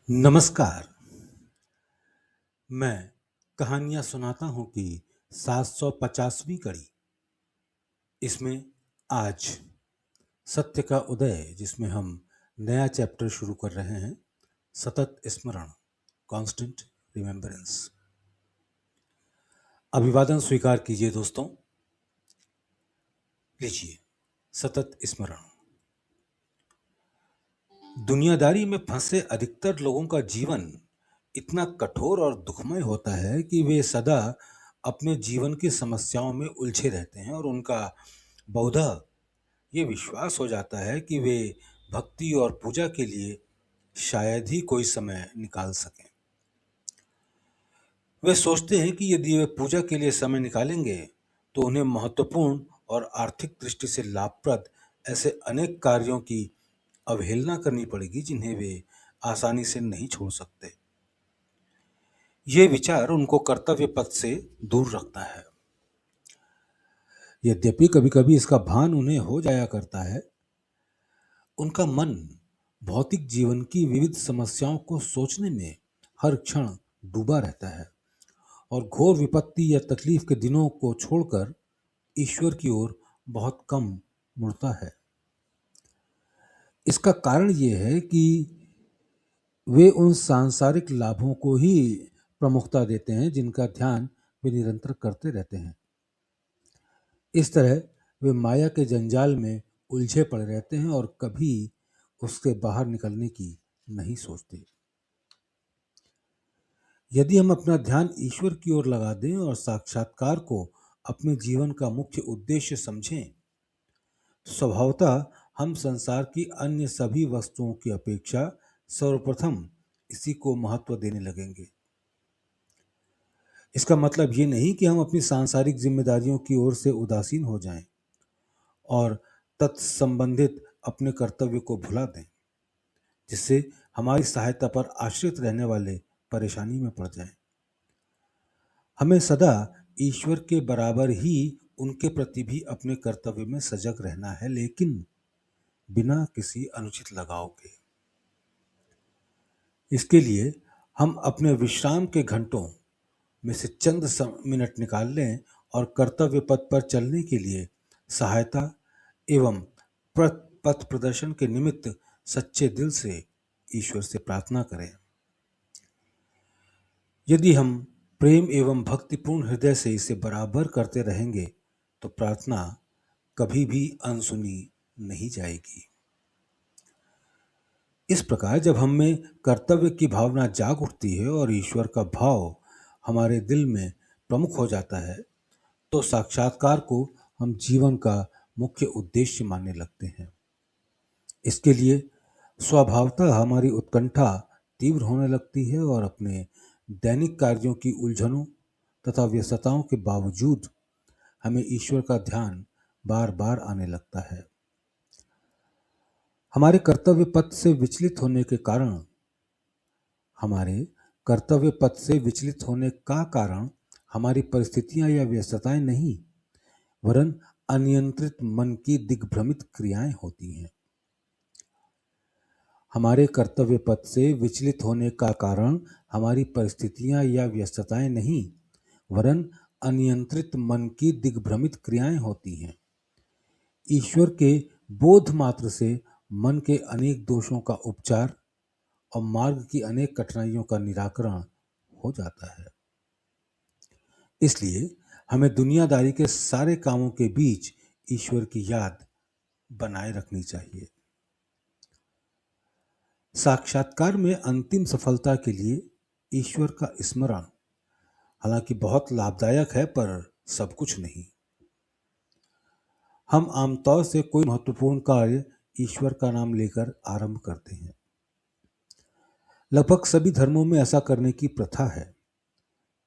नमस्कार। मैं कहानियां सुनाता हूं कि 750वीं कड़ी। इसमें आज सत्य का उदय, जिसमें हम नया चैप्टर शुरू कर रहे हैं, सतत स्मरण, कांस्टेंट रिमेम्बरेंस। अभिवादन स्वीकार कीजिए दोस्तों। लीजिए, सतत स्मरण। दुनियादारी में फंसे अधिकतर लोगों का जीवन इतना कठोर और दुखमय होता है कि वे सदा अपने जीवन की समस्याओं में उलझे रहते हैं और उनका बहुधा ये विश्वास हो जाता है कि वे भक्ति और पूजा के लिए शायद ही कोई समय निकाल सकें। वे सोचते हैं कि यदि वे पूजा के लिए समय निकालेंगे तो उन्हें महत्वपूर्ण और आर्थिक दृष्टि से लाभप्रद ऐसे अनेक कार्यों की अवहेलना करनी पड़ेगी जिन्हें वे आसानी से नहीं छोड़ सकते। ये विचार उनको कर्तव्य पथ से दूर रखता है। यद्यपि कभी कभी इसका भान उन्हें हो जाया करता है, उनका मन भौतिक जीवन की विविध समस्याओं को सोचने में हर क्षण डूबा रहता है और घोर विपत्ति या तकलीफ के दिनों को छोड़कर ईश्वर की ओर बहुत कम मुड़ता है। इसका कारण यह है कि वे उन सांसारिक लाभों को ही प्रमुखता देते हैं जिनका ध्यान वे निरंतर करते रहते हैं। इस तरह वे माया के जंजाल में उलझे पड़े रहते हैं और कभी उससे बाहर निकलने की नहीं सोचते। यदि हम अपना ध्यान ईश्वर की ओर लगा दें और साक्षात्कार को अपने जीवन का मुख्य उद्देश्य समझें, तो स्वभावतः हम संसार की अन्य सभी वस्तुओं की अपेक्षा सर्वप्रथम इसी को महत्व देने लगेंगे। इसका मतलब ये नहीं कि हम अपनी सांसारिक जिम्मेदारियों की ओर से उदासीन हो जाएं और तत्संबंधित अपने कर्तव्य को भुला दें, जिससे हमारी सहायता पर आश्रित रहने वाले परेशानी में पड़ जाएं। हमें सदा ईश्वर के बराबर ही उनके प्रति भी अपने कर्तव्य में सजग रहना है, लेकिन बिना किसी अनुचित लगाव के। इसके लिए हम अपने विश्राम के घंटों में से चंद मिनट निकाल लें और कर्तव्य पथ पर चलने के लिए सहायता एवं पथ प्रदर्शन के निमित्त सच्चे दिल से ईश्वर से प्रार्थना करें। यदि हम प्रेम एवं भक्तिपूर्ण हृदय से इसे बराबर करते रहेंगे तो प्रार्थना कभी भी अनसुनी नहीं जाएगी। इस प्रकार जब हम में कर्तव्य की भावना जाग उठती है और ईश्वर का भाव हमारे दिल में प्रमुख हो जाता है, तो साक्षात्कार को हम जीवन का मुख्य उद्देश्य मानने लगते हैं। इसके लिए स्वभावतः हमारी उत्कंठा तीव्र होने लगती है और अपने दैनिक कार्यों की उलझनों तथा व्यस्तताओं के बावजूद हमें ईश्वर का ध्यान बार बार आने लगता है। हमारे कर्तव्य पथ से विचलित होने के कारण हमारी परिस्थितियां या व्यस्तताएं नहीं, वरन अनियंत्रित मन की दिग्भ्रमित क्रियाएं होती हैं। हमारे कर्तव्य पथ से विचलित होने का कारण हमारी परिस्थितियां या व्यस्तताएं नहीं, वरन अनियंत्रित मन की दिग्भ्रमित क्रियाएं होती हैं। ईश्वर के बोध मात्र से मन के अनेक दोषों का उपचार और मार्ग की अनेक कठिनाइयों का निराकरण हो जाता है। इसलिए हमें दुनियादारी के सारे कामों के बीच ईश्वर की याद बनाए रखनी चाहिए। साक्षात्कार में अंतिम सफलता के लिए ईश्वर का स्मरण हालांकि बहुत लाभदायक है, पर सब कुछ नहीं। हम आमतौर से कोई महत्वपूर्ण कार्य ईश्वर का नाम लेकर आरंभ करते हैं। लगभग सभी धर्मों में ऐसा करने की प्रथा है,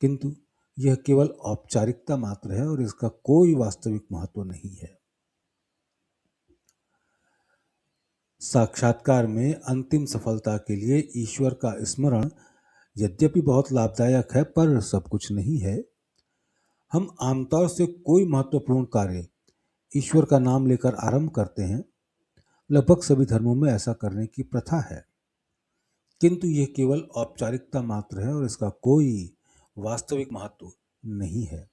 किंतु यह केवल औपचारिकता मात्र है और इसका कोई वास्तविक महत्व नहीं है। साक्षात्कार में अंतिम सफलता के लिए ईश्वर का स्मरण यद्यपि बहुत लाभदायक है, पर सब कुछ नहीं है। हम आमतौर से कोई महत्वपूर्ण कार्य ईश्वर का नाम लेकर आरंभ करते हैं। लगभग सभी धर्मों में ऐसा करने की प्रथा है, किंतु यह केवल औपचारिकता मात्र है और इसका कोई वास्तविक महत्व नहीं है।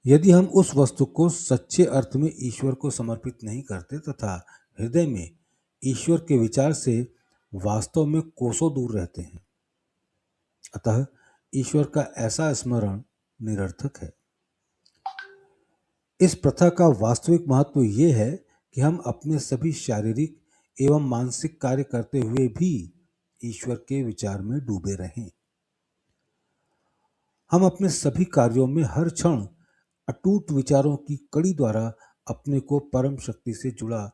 यदि हम उस वस्तु को सच्चे अर्थ में ईश्वर को समर्पित नहीं करते तथा हृदय में ईश्वर के विचार से वास्तव में कोसों दूर रहते हैं, अतः ईश्वर का ऐसा स्मरण निरर्थक है। इस प्रथा का वास्तविक महत्व यह है कि हम अपने सभी शारीरिक एवं मानसिक कार्य करते हुए भी ईश्वर के विचार में डूबे रहें। हम अपने सभी कार्यों में हर क्षण अटूट विचारों की कड़ी द्वारा अपने को परम शक्ति से जुड़ा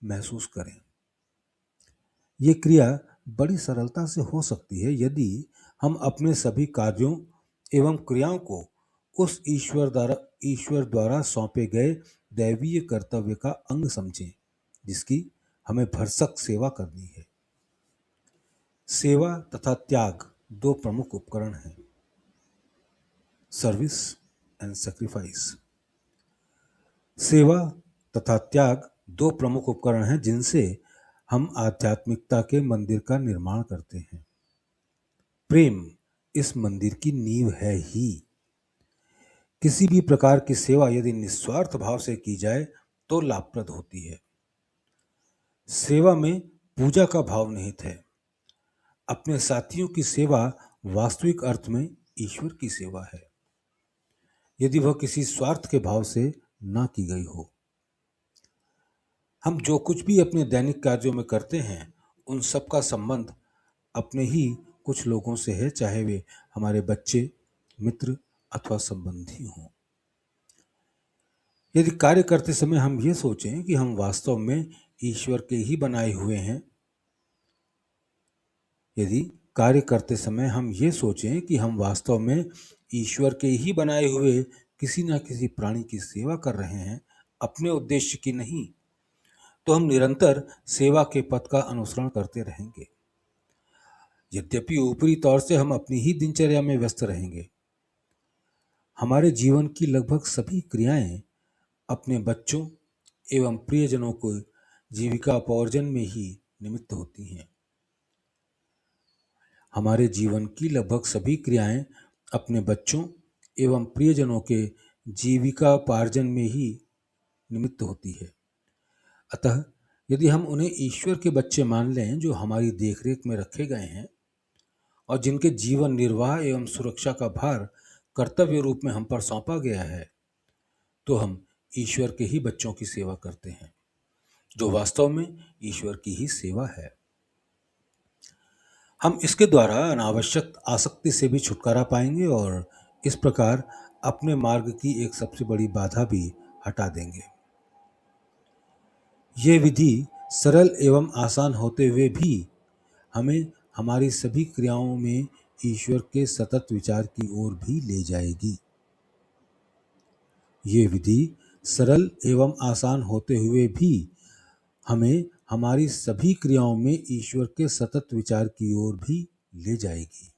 महसूस करें। ये क्रिया बड़ी सरलता से हो सकती है यदि हम अपने सभी कार्यों एवं क्रियाओं को उस ईश्वर द्वारा सौंपे गए दैवीय कर्तव्य का अंग समझें जिसकी हमें भरसक सेवा करनी है। सेवा तथा त्याग दो प्रमुख उपकरण हैं, सर्विस एंड सैक्रिफाइस। सेवा तथा त्याग दो प्रमुख उपकरण हैं जिनसे हम आध्यात्मिकता के मंदिर का निर्माण करते हैं। प्रेम इस मंदिर की नींव है ही। किसी भी प्रकार की सेवा यदि निस्वार्थ भाव से की जाए तो लाभप्रद होती है। सेवा में पूजा का भाव निहित है। अपने साथियों की सेवा वास्तविक अर्थ में ईश्वर की सेवा है, यदि वह किसी स्वार्थ के भाव से ना की गई हो। हम जो कुछ भी अपने दैनिक कार्यों में करते हैं उन सब का संबंध अपने ही कुछ लोगों से है, चाहे वे हमारे बच्चे, मित्र अथवा संबंधी हों। यदि कार्य करते समय हम ये सोचें कि हम वास्तव में ईश्वर के ही बनाए हुए हैं, यदि कार्य करते समय हम ये सोचें कि हम वास्तव में ईश्वर के ही बनाए हुए किसी न किसी प्राणी की सेवा कर रहे हैं, अपने उद्देश्य की नहीं, तो हम निरंतर सेवा के पथ का अनुसरण करते रहेंगे। यद्यपि ऊपरी तौर से हम अपनी ही दिनचर्या में व्यस्त रहेंगे, हमारे जीवन की लगभग सभी क्रियाएं अपने बच्चों एवं प्रियजनों को जीविकापार्जन में ही निमित्त होती हैं। हमारे जीवन की लगभग सभी क्रियाएं अपने बच्चों एवं प्रियजनों के जीविकापार्जन में ही निमित्त होती है। अतः यदि हम उन्हें ईश्वर के बच्चे मान लें जो हमारी देखरेख में रखे गए हैं और जिनके जीवन निर्वाह एवं सुरक्षा का भार कर्तव्य रूप में हम पर सौंपा गया है, तो हम ईश्वर के ही बच्चों की सेवा करते हैं, जो वास्तव में ईश्वर की ही सेवा है। हम इसके द्वारा अनावश्यक आसक्ति से भी छुटकारा पाएंगे और इस प्रकार अपने मार्ग की एक सबसे बड़ी बाधा भी हटा देंगे। ये विधि सरल एवं आसान होते हुए भी हमें हमारी सभी क्रियाओं में ईश्वर के सतत विचार की ओर भी ले जाएगी। ये विधि सरल एवं आसान होते हुए भी हमें हमारी सभी क्रियाओं में ईश्वर के सतत विचार की ओर भी ले जाएगी।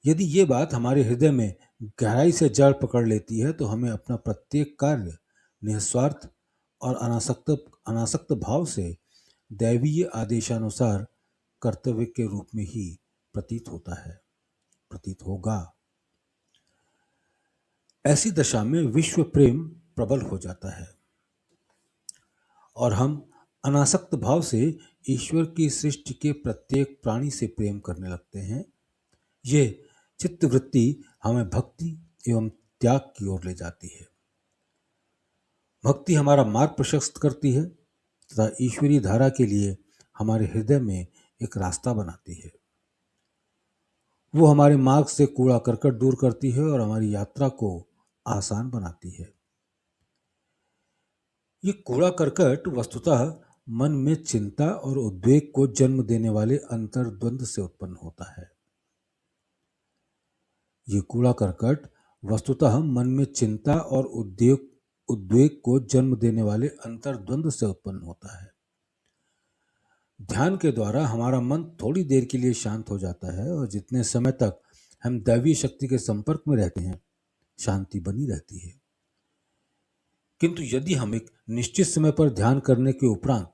यदि ये बात हमारे हृदय में गहराई से जड़ पकड़ लेती है तो हमें अपना प्रत्येक कार्य निस्वार्थ और अनासक्त भाव से दैवीय आदेशानुसार कर्तव्य के रूप में ही प्रतीत होगा। ऐसी दशा में विश्व प्रेम प्रबल हो जाता है और हम अनासक्त भाव से ईश्वर की सृष्टि के प्रत्येक प्राणी से प्रेम करने लगते हैं। ये चित्तवृत्ति हमें भक्ति एवं त्याग की ओर ले जाती है। भक्ति हमारा मार्ग प्रशस्त करती है तथा ईश्वरीय धारा के लिए हमारे हृदय में एक रास्ता बनाती है। वो हमारे मार्ग से कूड़ा करकट दूर करती है और हमारी यात्रा को आसान बनाती है। ये कूड़ा करकट वस्तुतः मन में चिंता और उद्वेग को जन्म देने वाले अंतर्द्वंद से उत्पन्न होता है। ये कूड़ा करकट वस्तुतः मन में चिंता और उद्वेग को जन्म देने वाले अंतर्द्वंद से उत्पन्न होता है। ध्यान के द्वारा हमारा मन थोड़ी देर के लिए शांत हो जाता है और जितने समय तक हम दैवीय शक्ति के संपर्क में रहते हैं, शांति बनी रहती है। किंतु यदि हम एक निश्चित समय पर ध्यान करने के उपरांत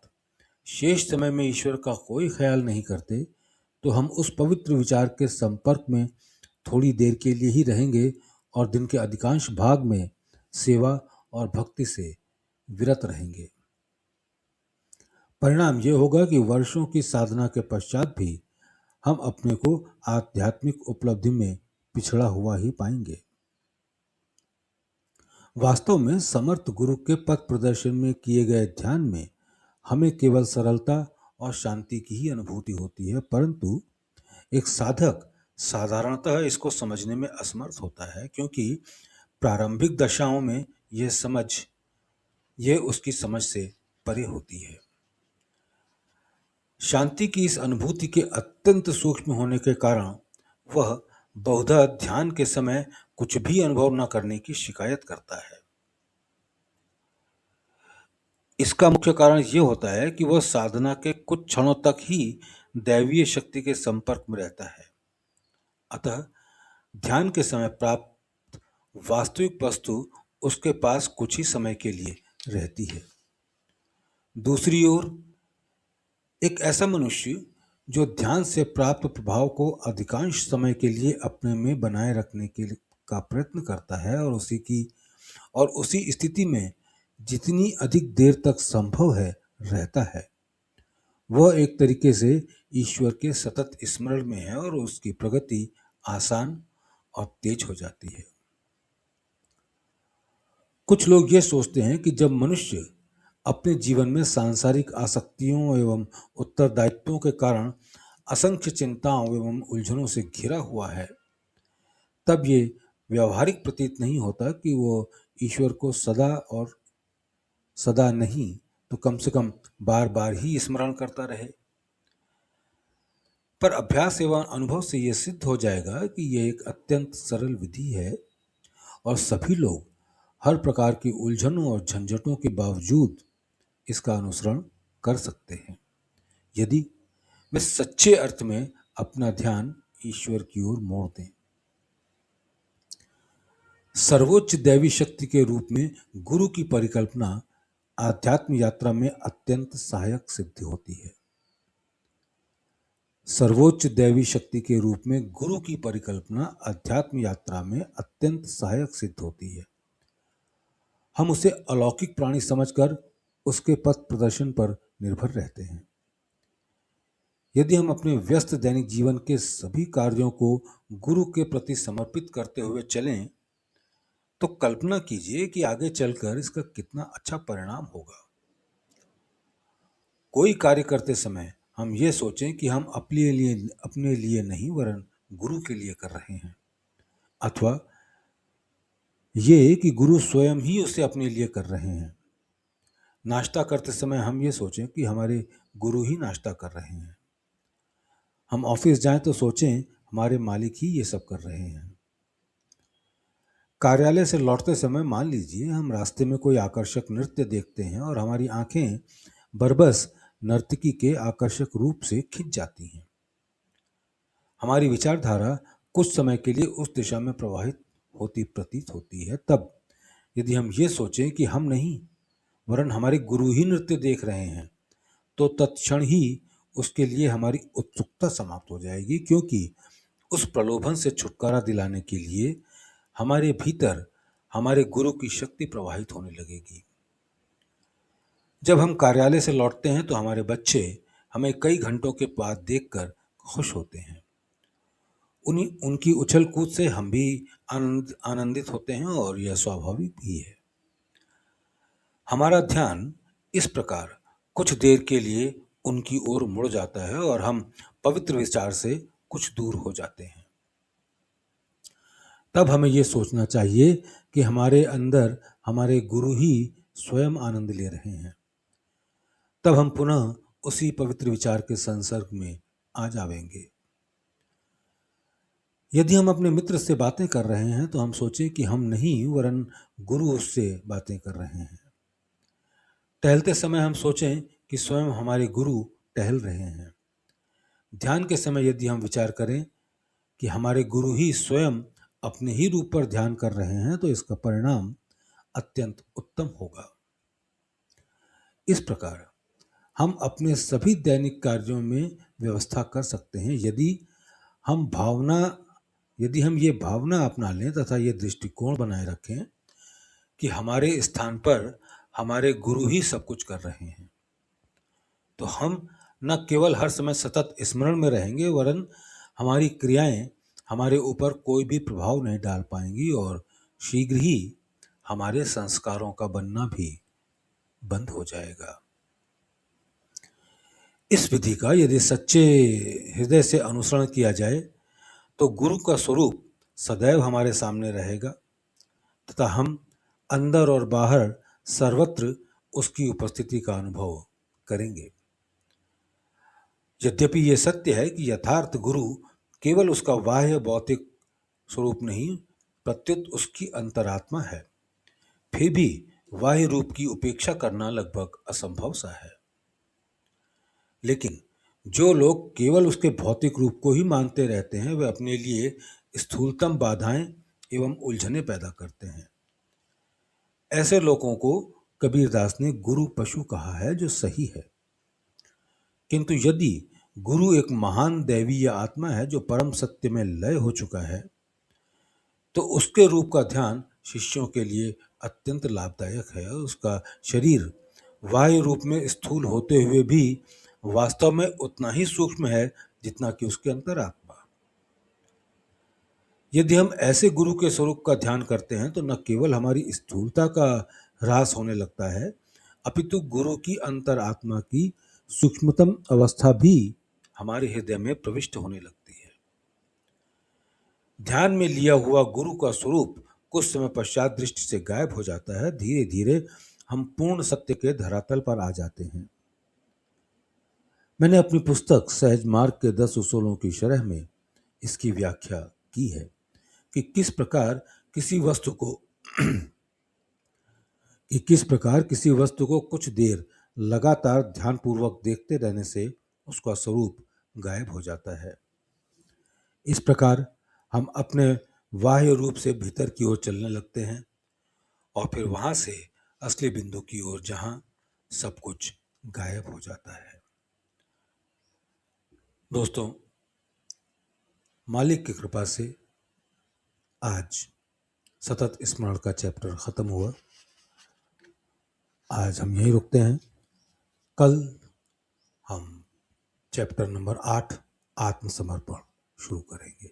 शेष समय में ईश्वर का कोई ख्याल नहीं करते, तो हम उस पवित्र विचार के संपर्क में थोड़ी देर के लिए ही रहेंगे और दिन के अधिकांश भाग में सेवा और भक्ति से विरत रहेंगे। परिणाम ये होगा कि वर्षों की साधना के पश्चात भी हम अपने को आध्यात्मिक उपलब्धि में पिछड़ा हुआ ही पाएंगे। वास्तव में समर्थ गुरु के पथ प्रदर्शन में किए गए ध्यान में हमें केवल सरलता और शांति की ही अनुभूति होती है, परंतु एक साधक साधारणतः इसको समझने में असमर्थ होता है, क्योंकि प्रारंभिक दशाओं में यह उसकी समझ से परे होती है। शांति की इस अनुभूति के अत्यंत सूक्ष्म होने के कारण वह बहुधा ध्यान के समय कुछ भी अनुभव न करने की शिकायत करता है। इसका मुख्य कारण यह होता है कि वह साधना के कुछ क्षणों तक ही दैवीय शक्ति के संपर्क में रहता है। अतः ध्यान के समय प्राप्त वास्तविक वस्तु उसके पास कुछ ही समय के लिए रहती है। दूसरी ओर एक ऐसा मनुष्य जो ध्यान से प्राप्त प्रभाव को अधिकांश समय के लिए अपने में बनाए रखने का प्रयत्न करता है और उसी स्थिति में जितनी अधिक देर तक संभव है रहता है, वह एक तरीके से ईश्वर के सतत स्मरण में है और उसकी प्रगति आसान और तेज हो जाती है। कुछ लोग ये सोचते हैं कि जब मनुष्य अपने जीवन में सांसारिक आसक्तियों एवं उत्तरदायित्वों के कारण असंख्य चिंताओं एवं उलझनों से घिरा हुआ है, तब ये व्यवहारिक प्रतीत नहीं होता कि वो ईश्वर को सदा नहीं तो कम से कम बार बार ही स्मरण करता रहे। पर अभ्यास एवं अनुभव से यह सिद्ध हो जाएगा कि यह एक अत्यंत सरल विधि है और सभी लोग हर प्रकार की उलझनों और झंझटों के बावजूद इसका अनुसरण कर सकते हैं, यदि वे सच्चे अर्थ में अपना ध्यान ईश्वर की ओर मोड़ दें। सर्वोच्च दैवी शक्ति के रूप में गुरु की परिकल्पना आध्यात्म यात्रा में अत्यंत सहायक सिद्ध होती है। सर्वोच्च दैवी शक्ति के रूप में गुरु की परिकल्पना अध्यात्म यात्रा में अत्यंत सहायक सिद्ध होती है। हम उसे अलौकिक प्राणी समझकर उसके पथ प्रदर्शन पर निर्भर रहते हैं। यदि हम अपने व्यस्त दैनिक जीवन के सभी कार्यों को गुरु के प्रति समर्पित करते हुए चलें, तो कल्पना कीजिए कि आगे चलकर इसका कितना अच्छा परिणाम होगा। कोई कार्य करते समय हम ये सोचें कि हम अपने लिए नहीं वरन गुरु के लिए कर रहे हैं, अथवा ये कि गुरु स्वयं ही उसे अपने लिए कर रहे हैं। नाश्ता करते समय हम ये सोचें कि हमारे गुरु ही नाश्ता कर रहे हैं। हम ऑफिस जाएं तो सोचें हमारे मालिक ही ये सब कर रहे हैं। कार्यालय से लौटते समय मान लीजिए हम रास्ते में कोई आकर्षक नृत्य देखते हैं और हमारी आंखें बरबस नर्तकी के आकर्षक रूप से खिंच जाती हैं। हमारी विचारधारा कुछ समय के लिए उस दिशा में प्रवाहित होती प्रतीत होती है। तब यदि हम ये सोचें कि हम नहीं वरन हमारे गुरु ही नृत्य देख रहे हैं, तो तत्क्षण ही उसके लिए हमारी उत्सुकता समाप्त हो जाएगी, क्योंकि उस प्रलोभन से छुटकारा दिलाने के लिए हमारे भीतर हमारे गुरु की शक्ति प्रवाहित होने लगेगी। जब हम कार्यालय से लौटते हैं तो हमारे बच्चे हमें कई घंटों के बाद देखकर खुश होते हैं। उनकी उछल कूद से हम भी आनंदित होते हैं और यह स्वाभाविक भी है। हमारा ध्यान इस प्रकार कुछ देर के लिए उनकी ओर मुड़ जाता है और हम पवित्र विचार से कुछ दूर हो जाते हैं। तब हमें यह सोचना चाहिए कि हमारे अंदर हमारे गुरु ही स्वयं आनंद ले रहे हैं। तब हम पुनः उसी पवित्र विचार के संसर्ग में आ जाएंगे। यदि हम अपने मित्र से बातें कर रहे हैं तो हम सोचें कि हम नहीं वरन गुरु उससे बातें कर रहे हैं। टहलते समय हम सोचें कि स्वयं हमारे गुरु टहल रहे हैं। ध्यान के समय यदि हम विचार करें कि हमारे गुरु ही स्वयं अपने ही रूप पर ध्यान कर रहे हैं, तो इसका परिणाम अत्यंत उत्तम होगा। इस प्रकार हम अपने सभी दैनिक कार्यों में व्यवस्था कर सकते हैं यदि हम ये भावना अपना लें तथा ये दृष्टिकोण बनाए रखें कि हमारे स्थान पर हमारे गुरु ही सब कुछ कर रहे हैं, तो हम न केवल हर समय सतत स्मरण में रहेंगे वरन हमारी क्रियाएं हमारे ऊपर कोई भी प्रभाव नहीं डाल पाएंगी और शीघ्र ही हमारे संस्कारों का बनना भी बंद हो जाएगा। इस विधि का यदि सच्चे हृदय से अनुसरण किया जाए तो गुरु का स्वरूप सदैव हमारे सामने रहेगा तथा हम अंदर और बाहर सर्वत्र उसकी उपस्थिति का अनुभव करेंगे। यद्यपि ये सत्य है कि यथार्थ गुरु केवल उसका बाह्य भौतिक स्वरूप नहीं प्रत्युत उसकी अंतरात्मा है, फिर भी बाह्य रूप की उपेक्षा करना लगभग असंभव सा है। लेकिन जो लोग केवल उसके भौतिक रूप को ही मानते रहते हैं वे अपने लिए स्थूलतम बाधाएं एवं उलझने पैदा करते हैं। ऐसे लोगों को कबीरदास ने गुरु पशु कहा है, जो सही है। किंतु यदि गुरु एक महान दैवीय आत्मा है जो परम सत्य में लय हो चुका है, तो उसके रूप का ध्यान शिष्यों के लिए अत्यंत लाभदायक है। उसका शरीर बाह्य रूप में स्थूल होते हुए भी वास्तव में उतना ही सूक्ष्म है जितना कि उसके अंतरात्मा। यदि हम ऐसे गुरु के स्वरूप का ध्यान करते हैं तो न केवल हमारी स्थूलता का ह्रास होने लगता है, अपितु गुरु की अंतरात्मा की सूक्ष्मतम अवस्था भी हमारे हृदय में प्रविष्ट होने लगती है। ध्यान में लिया हुआ गुरु का स्वरूप कुछ समय पश्चात दृष्टि से गायब हो जाता है। धीरे धीरे हम पूर्ण सत्य के धरातल पर आ जाते हैं। मैंने अपनी पुस्तक सहज मार्ग के 10 उसूलों की शरह में इसकी व्याख्या की है कि किस प्रकार किसी वस्तु को कुछ देर लगातार ध्यानपूर्वक देखते रहने से उसका स्वरूप गायब हो जाता है। इस प्रकार हम अपने बाह्य रूप से भीतर की ओर चलने लगते हैं और फिर वहां से असली बिंदु की ओर जहां सब कुछ गायब हो जाता है। दोस्तों, मालिक की कृपा से आज सतत स्मरण का चैप्टर खत्म हुआ। आज हम यहीं रुकते हैं। कल हम चैप्टर नंबर 8 आत्मसमर्पण शुरू करेंगे।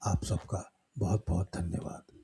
आप सबका बहुत बहुत धन्यवाद।